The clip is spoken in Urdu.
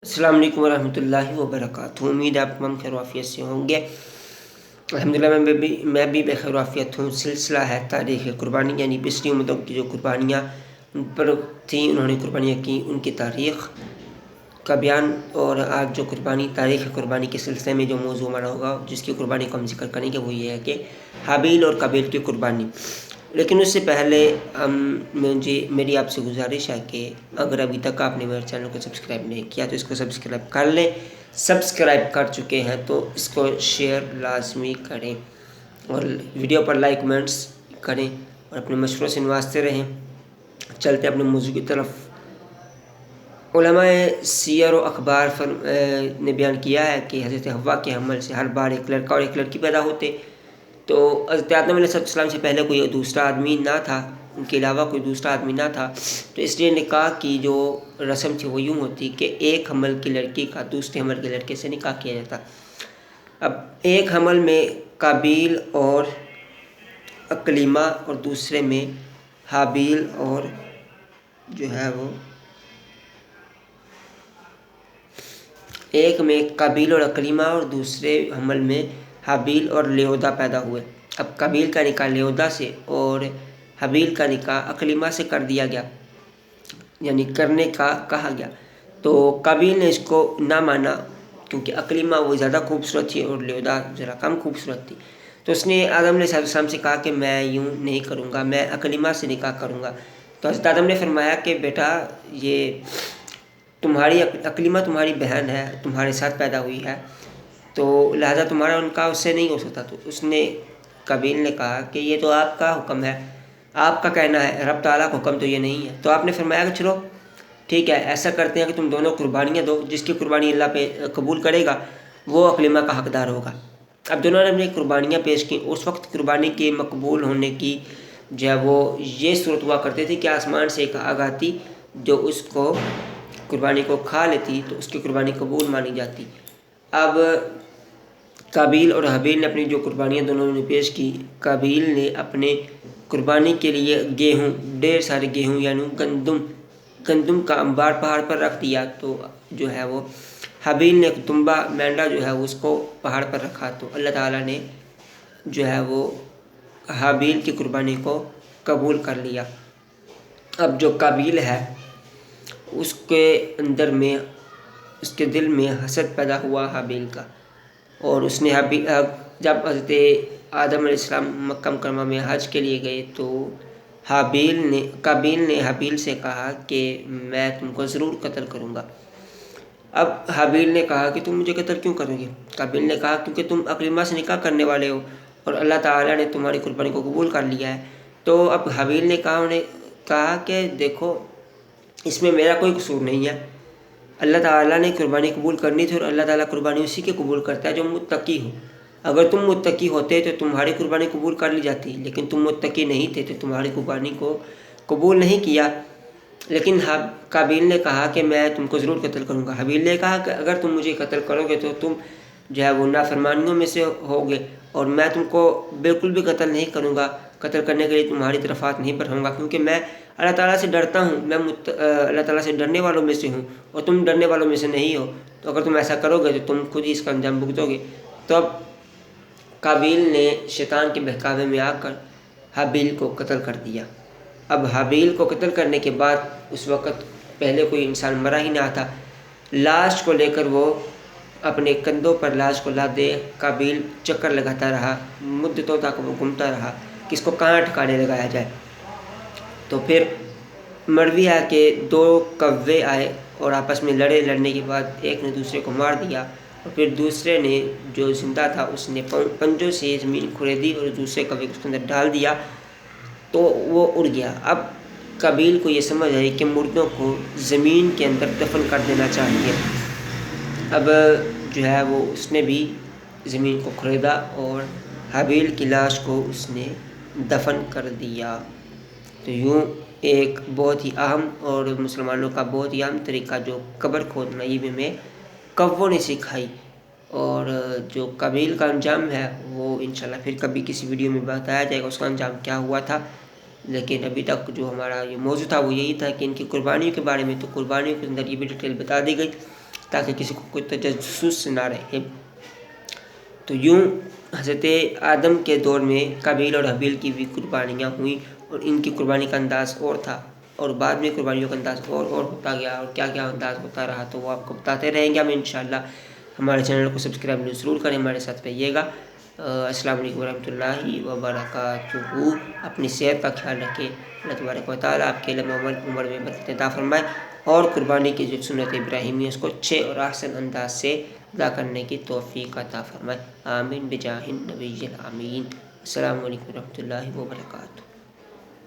السلام علیکم ورحمۃ اللہ وبرکاتہ۔ امید آپ تمام خیر وافیت سے ہوں گے۔ الحمدللہ میں بھی بخیر وافیت ہوں۔ سلسلہ ہے تاریخ قربانی، یعنی پچھلی امتوں کی جو قربانیاں ان پر تھیں، انہوں نے قربانیاں کی، ان کی تاریخ کا بیان۔ اور آج جو قربانی تاریخ قربانی کے سلسلے میں جو موضوع ہمارا ہوگا، جس کی قربانی کو ہم ذکر کریں گے، وہ یہ ہے کہ حابیل اور قابیل کی قربانی۔ لیکن اس سے پہلے میری آپ سے گزارش ہے کہ اگر ابھی تک آپ نے میرے چینل کو سبسکرائب نہیں کیا تو اس کو سبسکرائب کر لیں۔ سبسکرائب کر چکے ہیں تو اس کو شیئر لازمی کریں اور ویڈیو پر لائک کمنٹس کریں اور اپنے مشوروں سے نوازتے رہیں۔ چلتے اپنے موضوع کی طرف۔ علماء سیر و اخبار نے بیان کیا ہے کہ حضرت حوا کے حمل سے ہر بار ایک لڑکا اور ایک لڑکی پیدا ہوتے۔ تو حضرت آدم علیہ السلام سے پہلے کوئی دوسرا آدمی نہ تھا، ان کے علاوہ کوئی دوسرا آدمی نہ تھا، تو اس لیے نکاح کی جو رسم تھی وہ یوں ہوتی کہ ایک حمل کی لڑکی کا دوسرے حمل کے لڑکے سے نکاح کیا جاتا۔ اب ایک حمل میں قابیل اور اکلیمہ اور دوسرے میں حابیل اور جو ہے وہ ایک میں قابیل اور اکلیمہ اور دوسرے حمل میں حابیل اور لیہودہ پیدا ہوئے۔ اب قابیل کا نکاح لیہودہ سے اور حابیل کا نکاح اکلیمہ سے کر دیا گیا، یعنی کرنے کا کہا گیا۔ تو قابیل نے اس کو نہ مانا کیونکہ اکلیمہ وہ زیادہ خوبصورت تھی اور لیہودہ ذرا کم خوبصورت تھی۔ تو اس نے آدم علیہ السلام سے کہا کہ میں یوں نہیں کروں گا، میں اکلیمہ سے نکاح کروں گا۔ تو حضرت آدم نے فرمایا کہ بیٹا، یہ تمہاری اکلیمہ تمہاری بہن ہے، تمہارے ساتھ پیدا ہوئی ہے، تو لہذا تمہارا ان کا اس سے نہیں ہو سکتا۔ تو اس نے قابیل نے کہا کہ یہ تو آپ کا حکم ہے، آپ کا کہنا ہے، رب تعالیٰ کا حکم تو یہ نہیں ہے۔ تو آپ نے فرمایا کہ چلو ٹھیک ہے، ایسا کرتے ہیں کہ تم دونوں قربانیاں دو، جس کی قربانی اللہ پہ قبول کرے گا وہ اکلیمہ کا حقدار ہوگا۔ اب دونوں نے اپنی قربانیاں پیش کی۔ اس وقت قربانی کے مقبول ہونے کی جو ہے وہ یہ صورت ہوا کرتی تھی کہ آسمان سے ایک آگ آتی جو اس کو قربانی کو کھا لیتی تو اس کی قربانی قبول مانی جاتی۔ اب قابیل اور حابیل نے اپنی جو قربانیاں دونوں نے پیش کی، قابیل نے اپنے قربانی کے لیے گیہوں، ڈھیر سارے گیہوں یعنی گندم کا انبار پہاڑ پر رکھ دیا۔ تو جو ہے وہ حابیل نے ایک دمبا مینڈا جو ہے اس کو پہاڑ پر رکھا۔ تو اللہ تعالیٰ نے جو ہے وہ حابیل کی قربانی کو قبول کر لیا۔ اب جو قابیل ہے اس کے اندر میں، اس کے دل میں حسد پیدا ہوا حابیل کا، اور اس نے جب حضرت آدم علیہ السلام مکہ مکرمہ میں حج کے لیے گئے تو قابیل نے حابیل سے کہا کہ میں تم کو ضرور قتل کروں گا۔ اب حابیل نے کہا کہ تم مجھے قتل کیوں کرو گے؟ قابیل نے کہا کیونکہ تم اکلیمہ سے نکاح کرنے والے ہو اور اللہ تعالیٰ نے تمہاری قربانی کو قبول کر لیا ہے۔ تو اب حابیل نے کہا کہ دیکھو، اس میں میرا کوئی قصور نہیں ہے، اللہ تعالیٰ نے قربانی قبول کرنی تھی اور اللہ تعالیٰ قربانی اسی کی قبول کرتا ہے جو متقی ہو۔ اگر تم متقی ہوتے تو تمہاری قربانی قبول کر لی جاتی، لیکن تم متقی نہیں تھے تو تمہاری قربانی کو قبول نہیں کیا۔ لیکن قابیل نے کہا کہ میں تم کو ضرور قتل کروں گا۔ حابیل نے کہا کہ اگر تم مجھے قتل کرو گے تو تم جو ہے وہ نافرمانیوں میں سے ہوگے، اور میں تم کو بالکل بھی قتل نہیں کروں گا، قتل کرنے کے لیے تمہاری طرف ہاتھ نہیں بڑھاؤں گا، کیونکہ میں اللہ تعالیٰ سے ڈرتا ہوں، میں اللہ تعالیٰ سے ڈرنے والوں میں سے ہوں اور تم ڈرنے والوں میں سے نہیں ہو۔ تو اگر تم ایسا کرو گے تو تم خود ہی اس کا انجام بھگتو گے۔ تو اب قابیل نے شیطان کے بہکاوے میں آ کر حابیل کو قتل کر دیا۔ اب حابیل کو قتل کرنے کے بعد اس وقت پہلے کوئی انسان مرا ہی نہ تھا، لاش کو لے کر وہ اپنے کندھوں پر لاش کو لادے قابیل چکر لگاتا رہا، مدتوں تک وہ گھومتا رہا کہ اس کو کہاں ٹھکانے لگایا جائے۔ تو پھر مروی ہے کہ 2 کوے آئے اور آپس میں لڑنے کے بعد ایک نے دوسرے کو مار دیا، اور پھر دوسرے نے جو زندہ تھا اس نے پنجوں سے زمین کھریدی اور دوسرے کوے کو اس کے اندر ڈال دیا تو وہ اڑ گیا۔ اب قابیل کو یہ سمجھ آئی کہ مردوں کو زمین کے اندر دفن کر دینا چاہیے۔ اب جو ہے وہ اس نے بھی زمین کو کھریدا اور حابیل کی لاش کو اس نے دفن کر دیا۔ تو یوں ایک بہت ہی اہم اور مسلمانوں کا بہت ہی اہم طریقہ جو قبر کھودنا، یہ بھی ہمیں کووں نے سکھائی، اور جو قابیل کا انجام ہے وہ انشاءاللہ پھر کبھی کسی ویڈیو میں بتایا جائے گا اس کا انجام کیا ہوا تھا۔ لیکن ابھی تک جو ہمارا یہ موضوع تھا وہ یہی تھا کہ ان کی قربانیوں کے بارے میں، تو قربانیوں کے اندر یہ بھی ڈیٹیل بتا دی گئی۔ تاکہ کسی کو کوئی تجسس نہ رہے۔ تو یوں حضرت آدم کے دور میں قابیل اور حابیل کی بھی قربانیاں ہوئیں، اور ان کی قربانی کا انداز اور تھا، اور بعد میں قربانیوں کا انداز اور ہوتا گیا، اور کیا کیا انداز ہوتا رہا تو وہ آپ کو بتاتے رہیں گے ہم انشاءاللہ۔ ہمارے چینل کو سبسکرائب ضرور کریں، ہمارے ساتھ رہیے گا۔ السلام علیکم ورحمۃ اللہ وبرکاتہ۔ اپنی صحت کا خیال رکھیں۔ اللہ تبارک و تعالیٰ آپ کے علم عمر میں برکت عطا فرمائے، اور قربانی کی جو سنت ابراہیمی ہے اس کو اچھے اور احسن انداز سے ادا کرنے کی توفیق عطا فرمائے۔ آمین بجاہ النبی الامین۔ السلام علیکم ورحمۃ اللہ وبرکاتہ۔